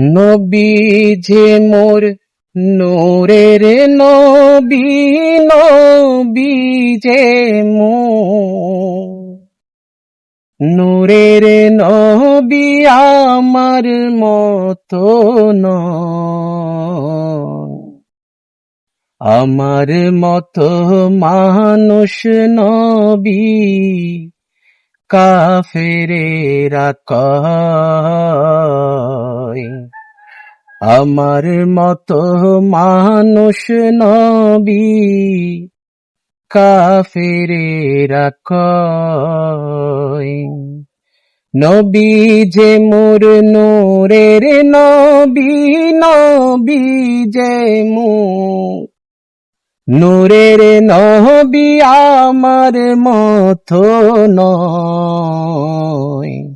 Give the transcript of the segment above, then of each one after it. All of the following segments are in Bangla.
নবী যে মোর নূরের নবী, নবী যে মোর নূরের নবী, আমার মতো নয়। আমার মতো মানুষ নবী কাফেরেরা কয়। আমার মতো মানুষ নবী কাফেরেরা কয়। নবী যে মোর নূরের নবী, নবী যে মোর নূরের নবী, আমার মতো নয়।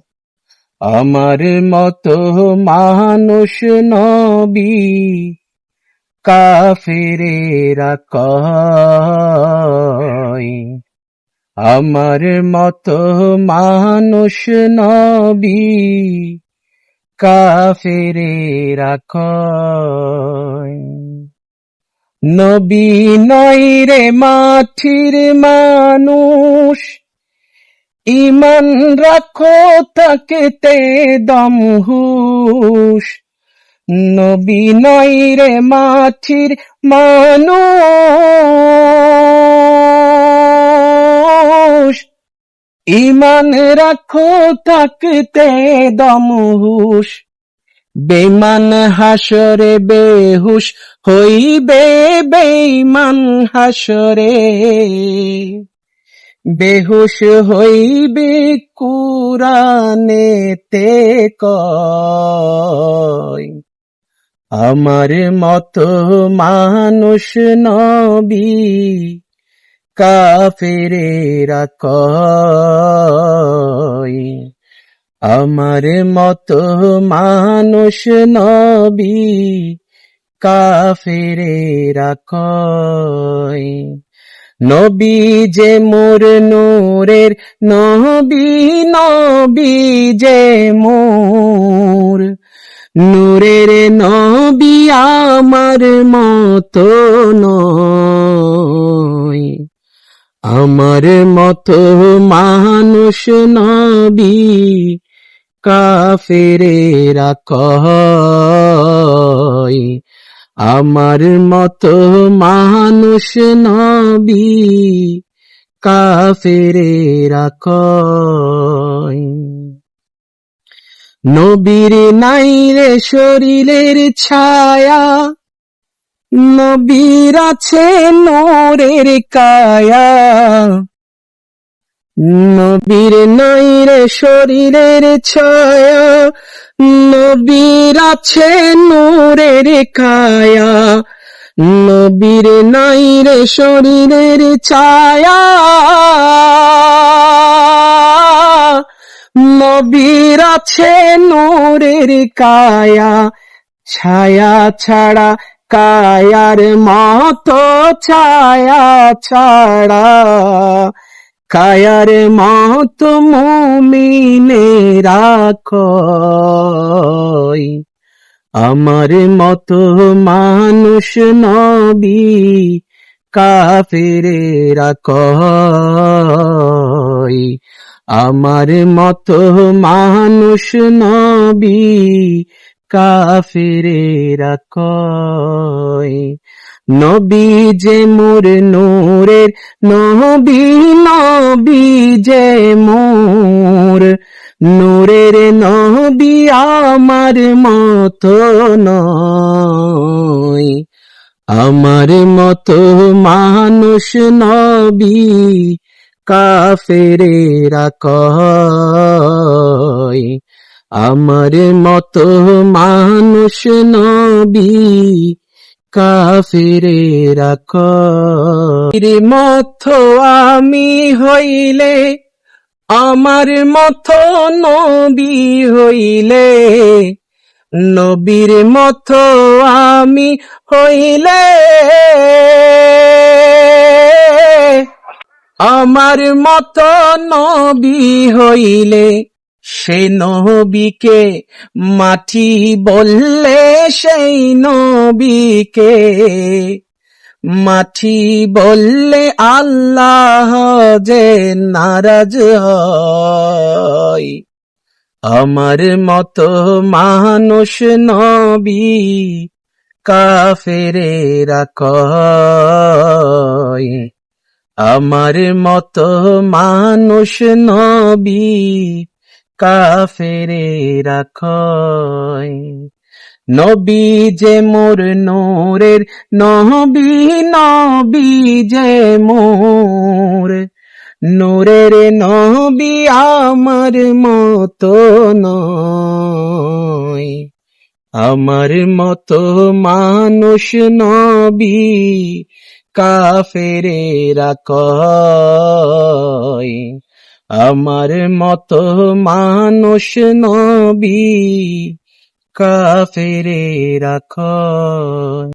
আমার মতো মানুষ নবী কাফেরেরা কয়। আমার মতো মানুষ নবী কাফেরেরা কয়। নবী নয় রে মাটির মানুষ, ইমান রাখো তাকেতে দম হুশ। নবী নয় রে মাটির মানুষ, ইমান রাখো তাকতে দম হুশ। বেঈমান হাসরে বেহুশ হইবে, বেঈমান হাসরে বেহুশ হইবে, কুরআনেতে কয়। আমার মতো মানুষ নবী কাফেরেরা কয়। আমার মতো মানুষ নবী কাফেরেরা কয়। নবী যে মোর নূরের নবী, নবী যে মোর নূরের নবী, আমার মতো নয়। আমার মতো মানুষ নবী কাফেরেরা কয়। আমার মতো মানুষ নবী কাফেরেরা কয়। নবীর নাই রে শরীরের ছায়া, নবীর আছে নূরের কায়া। নবীর নাই রে শরীরের ছায়া, নবীর আছে নূরের কায়া। নবীর নাই রে শরীরের ছায়া, নবীর আছে নূরের কায়া। ছায়া ছাড়া কায়ার মতো, ছায়া ছাড়া কায়ার মতো মুমিনেরা কয়। আমার মতো মানুষ নবী কাফেরেরা কয়। আমার মতো মানুষ নবী কাফেরেরা কয়। নবী যে মোর নূরের নবী, নবী যে মোর নূরের নবী, আমার মতো নয়। আমার মতো মানুষ নবী কাফেরেরা কয়। আমার মতো মানুষ নবী কাফেরেরা কয়। মতো আমি হইলে, আমার মতো নবী হইলে, নবীর মতো আমি হইলে, আমার মতো নবী হইলে, সে নবীকে মাটি বললে সেই নবীকে মাটি বললে আল্লাহ যে নারাজ হয়। আমার মতো মানুষ নবী কাফেরেরা কয়। আমার মতো মানুষ নবী কাফেরেরা কয়। নবী যে মোর নূরের নবী, নবী যে মোর নূরের নবী, আমার মতো নয়। আমার মতো মানুষ নবী কাফেরেরা কয়। আমার মতো মানুষ নবী কাফেরেরা কয়।